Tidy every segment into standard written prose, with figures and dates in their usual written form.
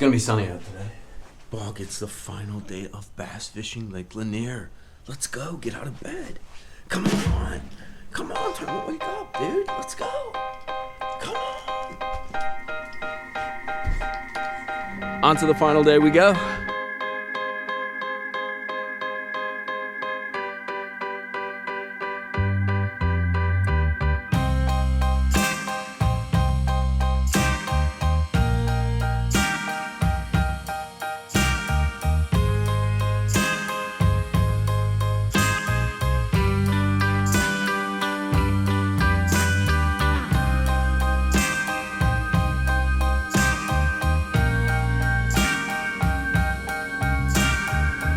gonna be sunny out today. Bog, it's the final day of bass fishing Lake Lanier. Let's go. Get out of bed. Come on. Come on, time to wake up, dude. Let's go. Come on. On to the final day we go.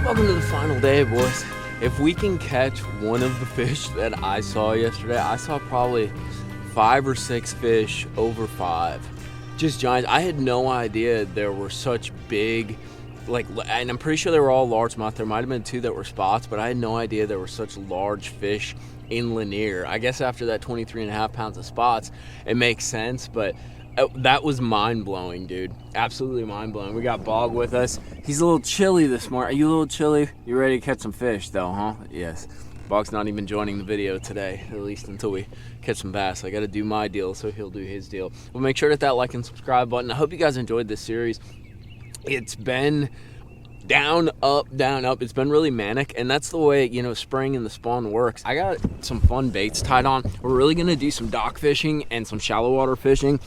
Welcome to the final day, boys. If we can catch one of the fish that I saw yesterday, I saw probably 5 or 6 fish over 5. Just giants. I had no idea there were such big, and I'm pretty sure they were all largemouth. There might have been 2 that were spots, but I had no idea there were such large fish in Lanier. I guess after that 23.5 pounds of spots, it makes sense, but that was mind-blowing, dude. Absolutely mind-blowing. We got Bog with us. He's a little chilly this morning. Are you a little chilly? You ready to catch some fish, though, huh? Yes. Bog's not even joining the video today, at least until we catch some bass. I got to do my deal, so he'll do his deal. Well, make sure to hit that like and subscribe button. I hope you guys enjoyed this series. It's been down, up, down, up. It's been really manic, and that's the way, spring and the spawn works. I got some fun baits tied on. We're really going to do some dock fishing and some shallow water fishing.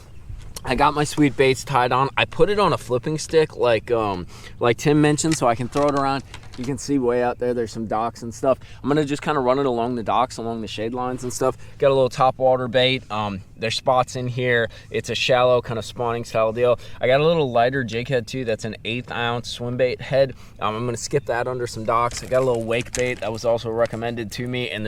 I got my sweet baits tied on. I put it on a flipping stick like Tim mentioned, so I can throw it around. You can see way out there, there's some docks and stuff. I'm gonna just kind of run it along the docks, along the shade lines and stuff. Got a little top water bait. There's spots in here. It's a shallow kind of spawning style deal. I got a little lighter jig head too. That's an 1/8 ounce swim bait head. I'm gonna skip that under some docks. I got a little wake bait that was also recommended to me, and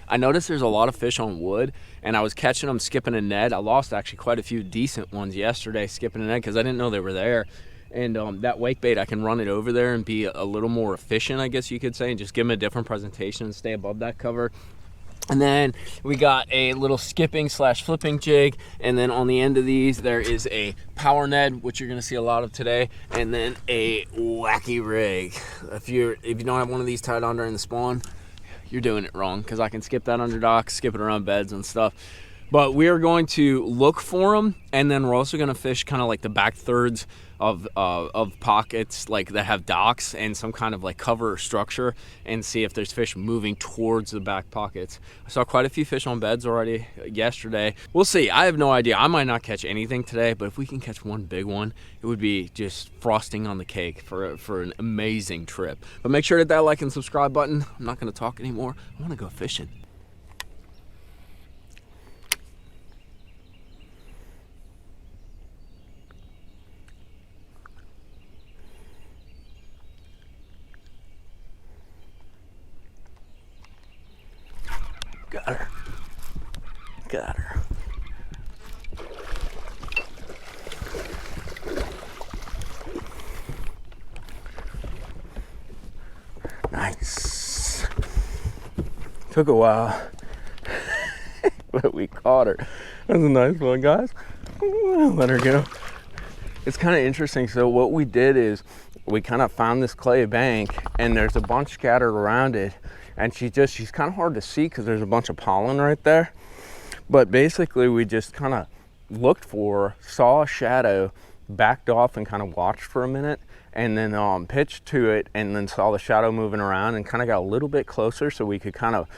I noticed there's a lot of fish on wood, and I was catching them skipping a net. I lost actually quite a few decent ones yesterday skipping a net because I didn't know they were there. And that wake bait, I can run it over there and be a little more efficient, I guess you could say, and just give them a different presentation and stay above that cover. And then we got a little skipping / flipping jig, and then on the end of these there is a power Ned, which you're going to see a lot of today, and then a wacky rig. If you don't have one of these tied on during the spawn, you're doing it wrong, because I can skip that under docks, skip it around beds and stuff. But we are going to look for them, and then we're also going to fish kind of like the back thirds of pockets like that have docks and some kind of like cover or structure, and see if there's fish moving towards the back pockets. I saw quite a few fish on beds already yesterday. We'll see. I have no idea. I might not catch anything today, but if we can catch one big one, it would be just frosting on the cake for an amazing trip. But make sure to hit that like and subscribe button. I'm not going to talk anymore. I want to go fishing. Got her. Nice. Took a while, but we caught her. That was a nice one, guys. Let her go. It's kind of interesting. So what we did is we kind of found this clay bank, and there's a bunch scattered around it. And she's kind of hard to see because there's a bunch of pollen right there. But basically we just kind of looked for her, saw a shadow, backed off and kind of watched for a minute, and then pitched to it, and then saw the shadow moving around and kind of got a little bit closer so we could kind of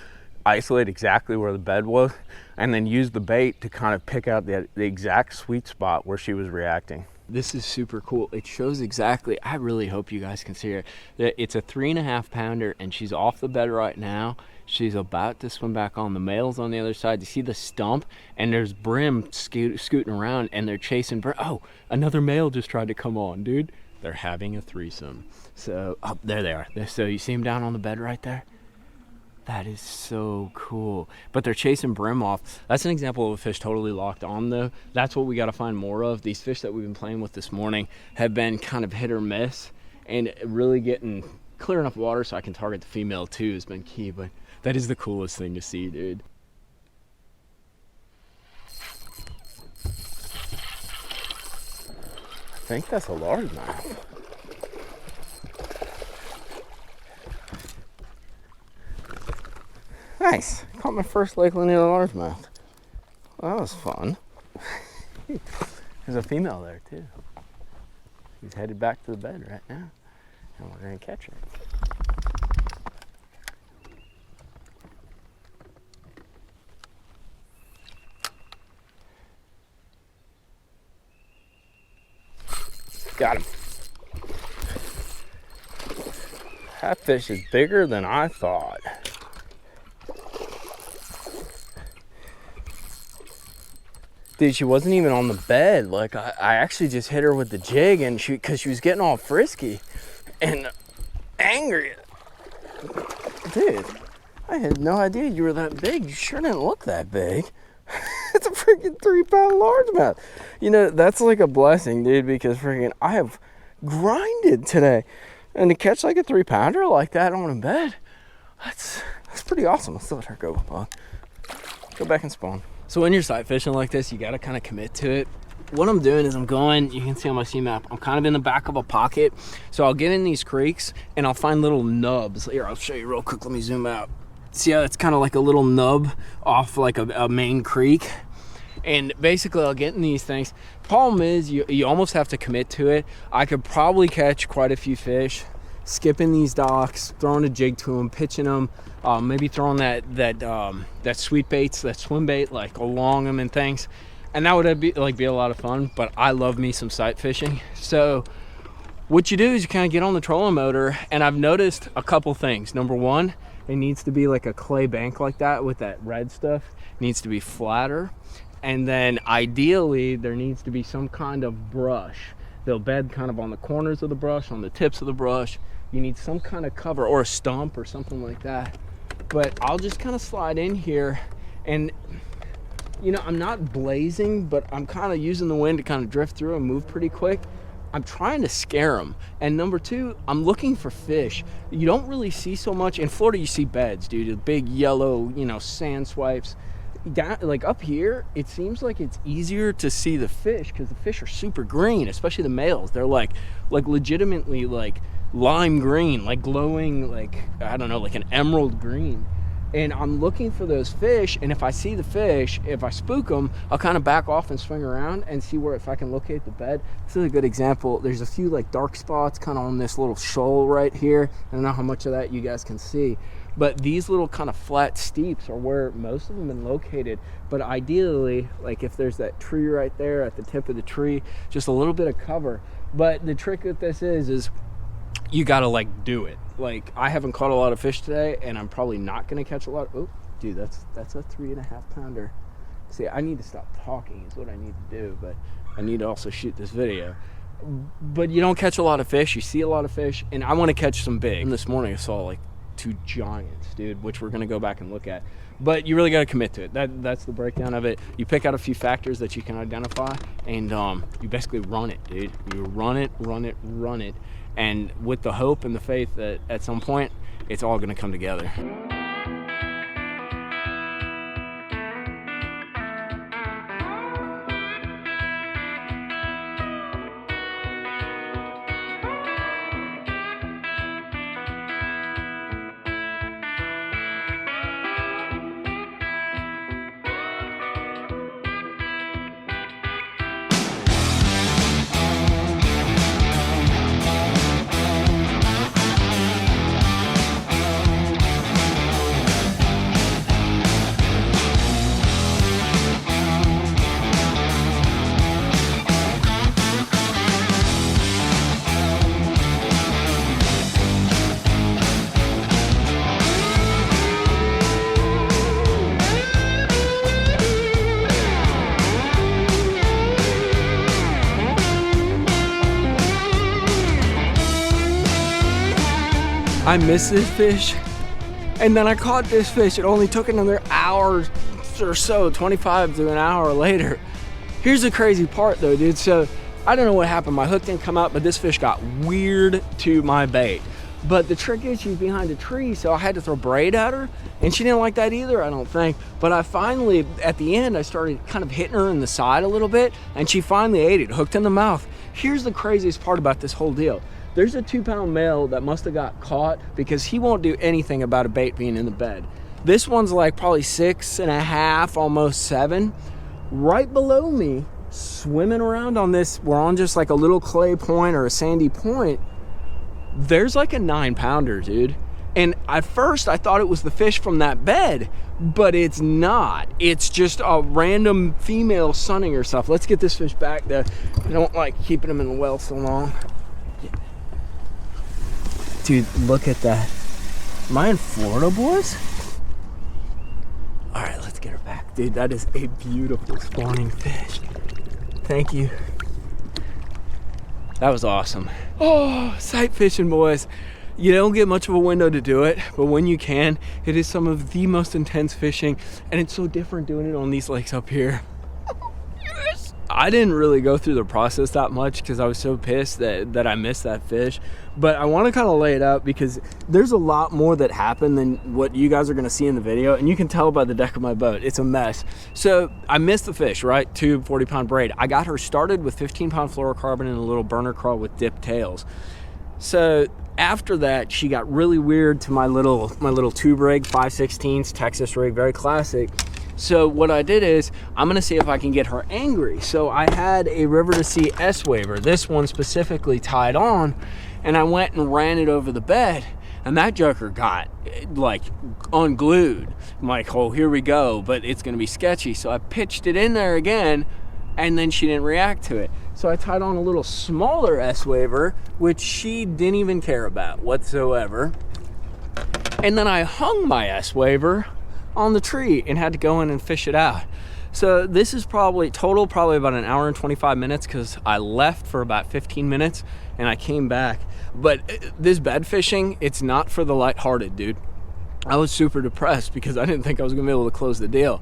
isolate exactly where the bed was, and then use the bait to kind of pick out the exact sweet spot where she was reacting. This is super cool. It shows exactly, I really hope you guys can see her. It's a 3.5 pounder, and she's off the bed right now. She's about to swim back on. The male's on the other side. You see the stump, and there's brim scooting around, and they're chasing brim. Oh, another male just tried to come on, dude. They're having a threesome. So, oh, there they are. So you see them down on the bed right there? That is so cool. But they're chasing brim off. That's an example of a fish totally locked on, though. That's what we got to find more of. These fish that we've been playing with this morning have been kind of hit or miss, and really getting clear enough water so I can target the female too has been key. But that is the coolest thing to see, dude. think that's a largemouth. Nice. Caught my first Lake Lanier largemouth. Well, that was fun. There's a female there too. He's headed back to the bed right now, and we're gonna catch her. Got him. That fish is bigger than I thought. Dude, she wasn't even on the bed. Like, I actually just hit her with the jig, and because she was getting all frisky and angry. Dude, I had no idea you were that big. You sure didn't look that big. It's a freaking 3-pound largemouth. You know, that's like a blessing, dude, because freaking I have grinded today. And to catch like a 3-pounder like that on a bed, that's pretty awesome. Let's let her go, Bob. Go back and spawn. So when you're sight fishing like this, you gotta kind of commit to it. What I'm doing is I'm going, you can see on my C-map, I'm kind of in the back of a pocket. So I'll get in these creeks and I'll find little nubs. Here, I'll show you real quick. Let me zoom out. See how it's kind of like a little nub off like a main creek? And basically I'll get in these things. Problem is you almost have to commit to it. I could probably catch quite a few fish, skipping these docks, throwing a jig to them, pitching them, maybe throwing that sweet baits, that swim bait, like along them and things. And that would be a lot of fun, but I love me some sight fishing. So what you do is you kind of get on the trolling motor, and I've noticed a couple things. Number one, it needs to be like a clay bank like that with that red stuff. It needs to be flatter. And then ideally there needs to be some kind of brush. They'll bed kind of on the corners of the brush, on the tips of the brush. You need some kind of cover or a stump or something like that. But I'll just kind of slide in here, and you know, I'm not blazing, but I'm kind of using the wind to kind of drift through and move pretty quick. I'm trying to scare them. And number two, I'm looking for fish. You don't really see so much. In Florida, you see beds, dude. The big yellow, you know, sand swipes. Down, like up here, it seems like it's easier to see the fish because the fish are super green, especially the males. They're like legitimately like lime green, like glowing, like, I don't know, like an emerald green. And I'm looking for those fish, and if I see the fish, if I spook them, I'll kind of back off and swing around and see where, if I can locate the bed. This is a good example. There's a few like dark spots kind of on this little shoal right here. I don't know how much of that you guys can see, but these little kind of flat steeps are where most of them have been located. But ideally, like if there's that tree right there at the tip of the tree, just a little bit of cover. But the trick with this is you gotta like do it. Like, I haven't caught a lot of fish today, and I'm probably not gonna catch a lot. Oh, dude, that's a 3.5 pounder. See, I need to stop talking is what I need to do, but I need to also shoot this video. But you don't catch a lot of fish. You see a lot of fish, and I want to catch some big. And this morning I saw like 2 giants, dude, which we're gonna go back and look at. But you really got to commit to it. That's the breakdown of it. You pick out a few factors that you can identify, and you basically run it, dude. You run it, and with the hope and the faith that at some point it's all going to come together. I missed this fish, and then I caught this fish. It only took another hour or so, 25 to an hour later. Here's the crazy part though, dude. So I don't know what happened. My hook didn't come out, but this fish got weird to my bait. But the trick is she's behind a tree, so I had to throw braid at her, and she didn't like that either, I don't think. But I finally, at the end, I started kind of hitting her in the side a little bit, and she finally ate it, hooked in the mouth. Here's the craziest part about this whole deal. There's a 2-pound male that must have got caught because he won't do anything about a bait being in the bed. This one's like probably 6.5, almost 7. Right below me, swimming around on this, we're on just like a little clay point or a sandy point. There's like a 9-pounder, dude. And at first I thought it was the fish from that bed, but it's not. It's just a random female sunning herself. Let's get this fish back there. I don't like keeping him in the well so long. Dude, look at that. Am I in Florida, boys? All right, let's get her back. Dude, that is a beautiful spawning fish. Thank you. That was awesome. Oh, sight fishing, boys. You don't get much of a window to do it, but when you can, it is some of the most intense fishing, and it's so different doing it on these lakes up here. Yes. I didn't really go through the process that much because I was so pissed that I missed that fish, but I want to kind of lay it out because there's a lot more that happened than what you guys are going to see in the video, and you can tell by the deck of my boat. It's a mess. So I missed the fish, right? 2 40-pound braid. I got her started with 15-pound fluorocarbon and a little burner crawl with dipped tails. So after that, she got really weird to my little tube rig, 5/16 Texas rig, very classic. So what I did is, I'm gonna see if I can get her angry. So I had a River to Sea S-Waver, this one specifically tied on, and I went and ran it over the bed, and that joker got like unglued. I'm like, oh, here we go, but it's gonna be sketchy. So I pitched it in there again, and then she didn't react to it. So I tied on a little smaller S-Waver, which she didn't even care about whatsoever. And then I hung my S-Waver on the tree and had to go in and fish it out. So this is probably about an hour and 25 minutes because I left for about 15 minutes and I came back. But this bed fishing, it's not for the lighthearted, dude. I was super depressed because I didn't think I was gonna be able to close the deal.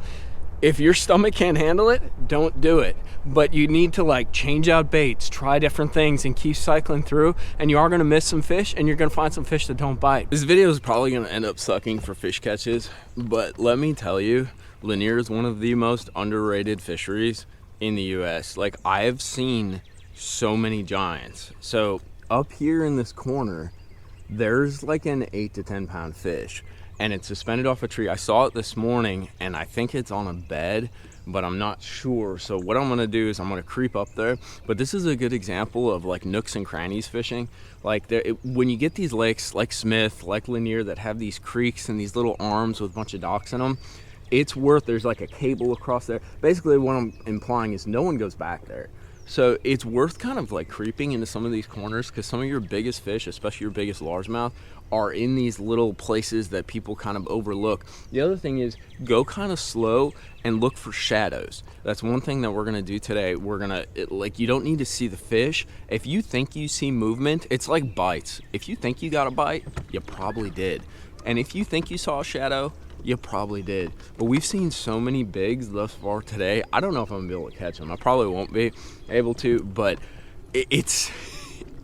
If your stomach can't handle it, don't do it. But you need to like change out baits, try different things, and keep cycling through, and you are gonna miss some fish, and you're gonna find some fish that don't bite. This video is probably gonna end up sucking for fish catches, but let me tell you, Lanier is one of the most underrated fisheries in the US. Like, I have seen so many giants. So up here in this corner, there's like an 8 to 10 pound fish, and it's suspended off a tree. I saw it this morning, and I think it's on a bed, but I'm not sure. So what I'm gonna do is I'm gonna creep up there. But this is a good example of like nooks and crannies fishing. Like when you get these lakes like Smith, like Lanier, that have these creeks and these little arms with a bunch of docks in them, it's worth, there's like a cable across there. Basically what I'm implying is no one goes back there. So it's worth kind of like creeping into some of these corners, because some of your biggest fish, especially your biggest largemouth, are in these little places that people kind of overlook. The other thing is, go kind of slow and look for shadows. That's one thing that we're gonna do today. We're gonna, you don't need to see the fish. If you think you see movement, it's like bites. If you think you got a bite, you probably did. And if you think you saw a shadow, you probably did. But we've seen so many bigs thus far today. I don't know if I'm gonna be able to catch them. I probably won't be able to, but it's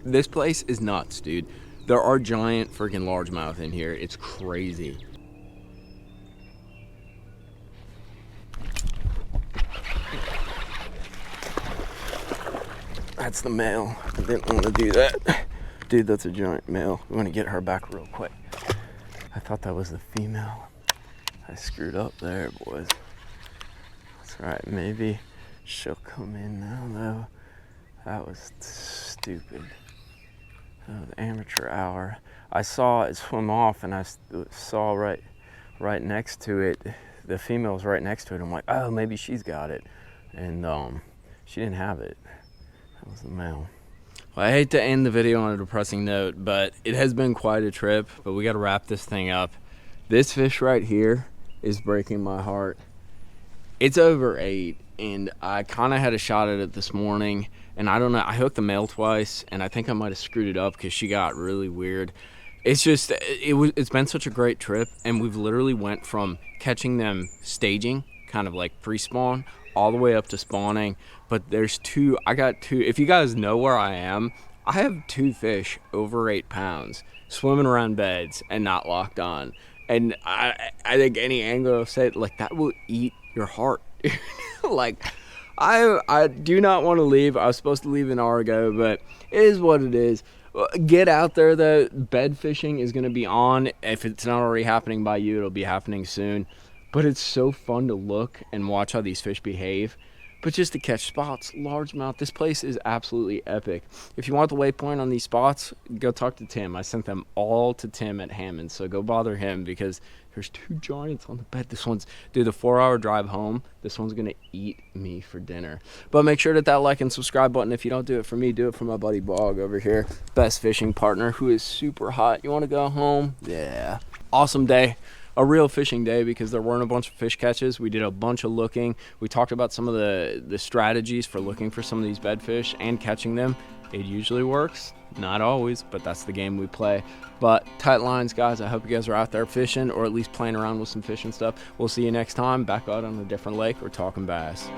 this place is nuts, dude. There are giant freaking largemouth in here. It's crazy. That's the male. I didn't want to do that. Dude, that's a giant male. I'm gonna get her back real quick. I thought that was the female. I screwed up there, boys. That's right, maybe she'll come in now, though. That was stupid. The amateur hour. I saw it swim off, and I saw right next to it, the female was right next to it. I'm like, oh, maybe she's got it, and she didn't have it. That was the male. Well, I hate to end the video on a depressing note, but it has been quite a trip. But we got to wrap this thing up. This fish right here is breaking my heart. It's over 8, and I kind of had a shot at it this morning, and I don't know, I hooked the male twice, and I think I might have screwed it up because she got really weird. It's just, it's been such a great trip, and we've literally went from catching them staging, kind of like pre-spawn, all the way up to spawning. But there's I got two, if you guys know where I am, I have 2 fish over 8 pounds swimming around beds and not locked on. And I think any angler will say, like, that will eat your heart. Like, I do not want to leave. I was supposed to leave an hour ago, but it is what it is. Get out there, though. Bed fishing is going to be on. If it's not already happening by you, it'll be happening soon. But it's so fun to look and watch how these fish behave. But just to catch spots, largemouth, this place is absolutely epic. If you want the waypoint on these spots, go talk to Tim. I sent them all to Tim at Hammond, so go bother him because there's 2 giants on the bed. This one's, dude, the 4-hour drive home, this one's going to eat me for dinner. But make sure to hit that like and subscribe button. If you don't do it for me, do it for my buddy Bog over here, best fishing partner, who is super hot. You want to go home? Yeah. Awesome day. A real fishing day because there weren't a bunch of fish catches. We did a bunch of looking. We talked about some of the strategies for looking for some of these bedfish and catching them. It usually works, not always, but that's the game we play. But tight lines, guys. I hope you guys are out there fishing or at least playing around with some fish and stuff. We'll see you next time back out on a different lake or talking bass.